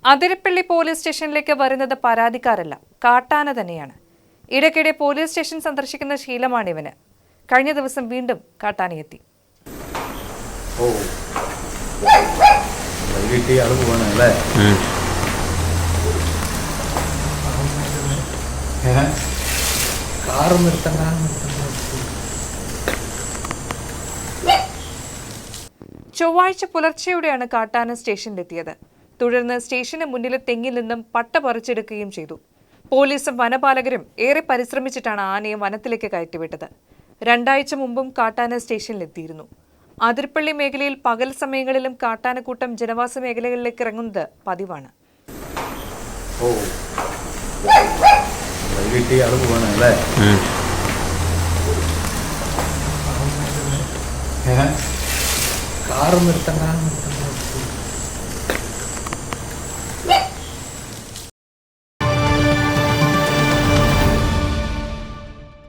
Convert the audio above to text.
Athirappilly police സ്റ്റേഷനിലേക്ക് വരുന്നത് പരാതിക്കാരല്ല, കാട്ടാന തന്നെയാണ്. ഇടയ്ക്കിടെ പോലീസ് സ്റ്റേഷൻ സന്ദർശിക്കുന്ന ശീലമാണിവന്. കഴിഞ്ഞ ദിവസം വീണ്ടും കാട്ടാനയെത്തി. ചൊവ്വാഴ്ച പുലർച്ചെയോടെയാണ് കാട്ടാന സ്റ്റേഷനിലെത്തിയത്. തുടർന്ന് സ്റ്റേഷന് മുന്നിലെ തെങ്ങിൽ നിന്നും പട്ട പറിച്ചെടുക്കുകയും ചെയ്തു. പോലീസും വനപാലകരും ഏറെ പരിശ്രമിച്ചിട്ടാണ് ആനയെ വനത്തിലേക്ക് കയറ്റിവിട്ടത്. 2 ആഴ്ച മുമ്പും കാട്ടാന സ്റ്റേഷനിലെത്തിയിരുന്നു. അതിരപ്പള്ളി മേഖലയിൽ പകൽ സമയങ്ങളിലും കാട്ടാനക്കൂട്ടം ജനവാസ മേഖലകളിലേക്ക് ഇറങ്ങുന്നത് പതിവാണ്. കാറ് നിർത്തണ്ട.